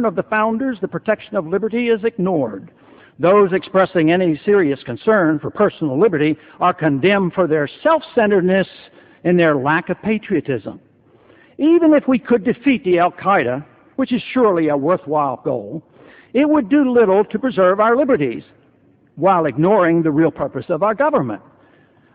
of the founders, the protection of liberty is ignored. Those expressing any serious concern for personal liberty are condemned for their self-centeredness and their lack of patriotism. Even if we could defeat the Al-Qaeda, which is surely a worthwhile goal, it would do little to preserve our liberties while ignoring the real purpose of our government.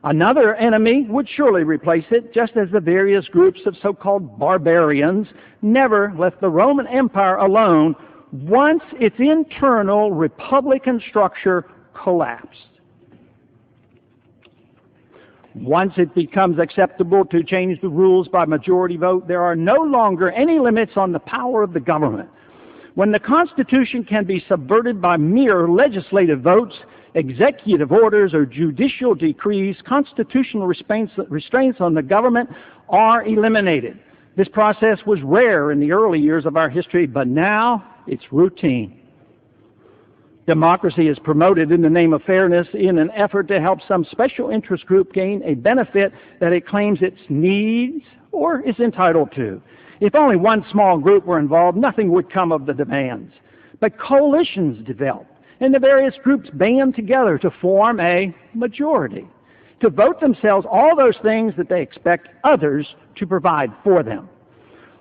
Another enemy would surely replace it, just as the various groups of so-called barbarians never left the Roman Empire alone once its internal republican structure collapsed. Once it becomes acceptable to change the rules by majority vote, there are no longer any limits on the power of the government. When the Constitution can be subverted by mere legislative votes, executive orders, or judicial decrees, constitutional restraints on the government are eliminated. This process was rare in the early years of our history, but now it's routine. Democracy is promoted in the name of fairness in an effort to help some special interest group gain a benefit that it claims it needs or is entitled to. If only one small group were involved, nothing would come of the demands. But coalitions develop, and the various groups band together to form a majority, to vote themselves all those things that they expect others to provide for them.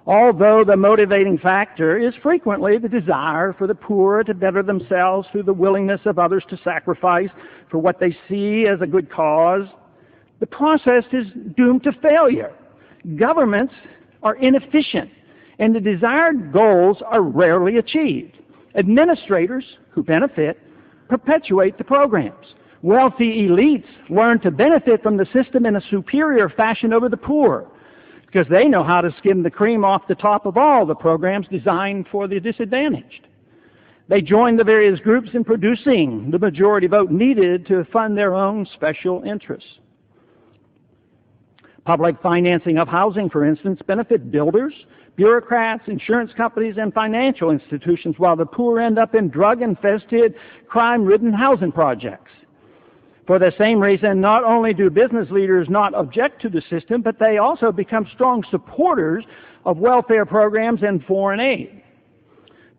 Although the motivating factor is frequently the desire for the poor to better themselves through the willingness of others to sacrifice for what they see as a good cause, the process is doomed to failure. Governments are inefficient, and the desired goals are rarely achieved. Administrators, who benefit, perpetuate the programs. Wealthy elites learn to benefit from the system in a superior fashion over the poor, because they know how to skim the cream off the top of all the programs designed for the disadvantaged. They join the various groups in producing the majority vote needed to fund their own special interests. Public financing of housing, for instance, benefit builders, bureaucrats, insurance companies, and financial institutions, while the poor end up in drug-infested, crime-ridden housing projects. For the same reason, not only do business leaders not object to the system, but they also become strong supporters of welfare programs and foreign aid.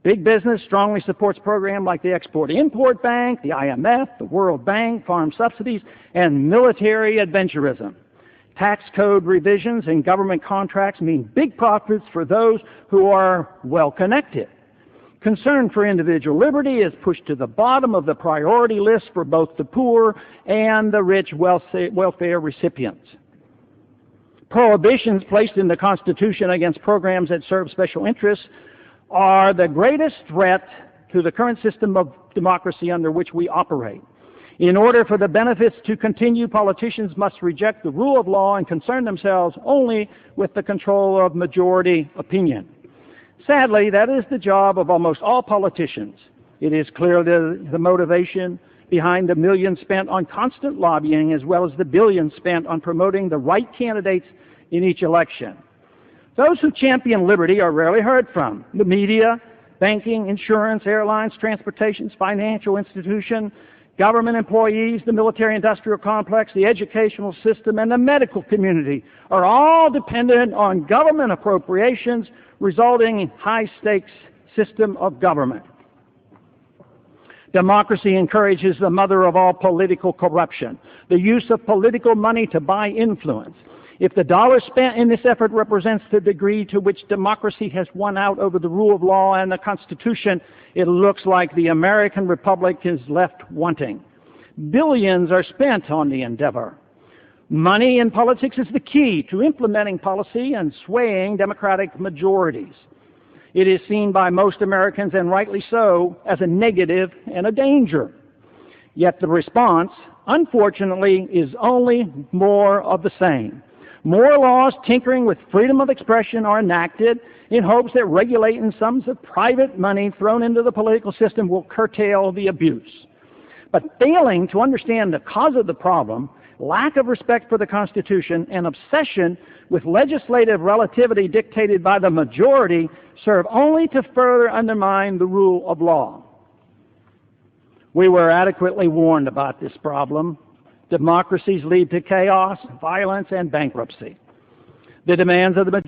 Big business strongly supports programs like the Export-Import Bank, the IMF, the World Bank, farm subsidies, and military adventurism. Tax code revisions and government contracts mean big profits for those who are well-connected. Concern for individual liberty is pushed to the bottom of the priority list for both the poor and the rich welfare recipients. Prohibitions placed in the Constitution against programs that serve special interests are the greatest threat to the current system of democracy under which we operate. In order for the benefits to continue, politicians must reject the rule of law and concern themselves only with the control of majority opinion. Sadly, that is the job of almost all politicians. It is clear the motivation behind the millions spent on constant lobbying, as well as the billions spent on promoting the right candidates in each election. Those who champion liberty are rarely heard from. The media, banking, insurance, airlines, transportation, financial institutions, government employees, the military-industrial complex, the educational system, and the medical community are all dependent on government appropriations, resulting in high-stakes system of government. Democracy encourages the mother of all political corruption, the use of political money to buy influence. If the dollar spent in this effort represents the degree to which democracy has won out over the rule of law and the Constitution, it looks like the American Republic is left wanting. Billions are spent on the endeavor. Money in politics is the key to implementing policy and swaying democratic majorities. It is seen by most Americans, and rightly so, as a negative and a danger. Yet the response, unfortunately, is only more of the same. More laws tinkering with freedom of expression are enacted in hopes that regulating sums of private money thrown into the political system will curtail the abuse. But failing to understand the cause of the problem, lack of respect for the Constitution, and obsession with legislative relativity dictated by the majority serve only to further undermine the rule of law. We were adequately warned about this problem. Democracies lead to chaos, violence, and bankruptcy. The demands of the majority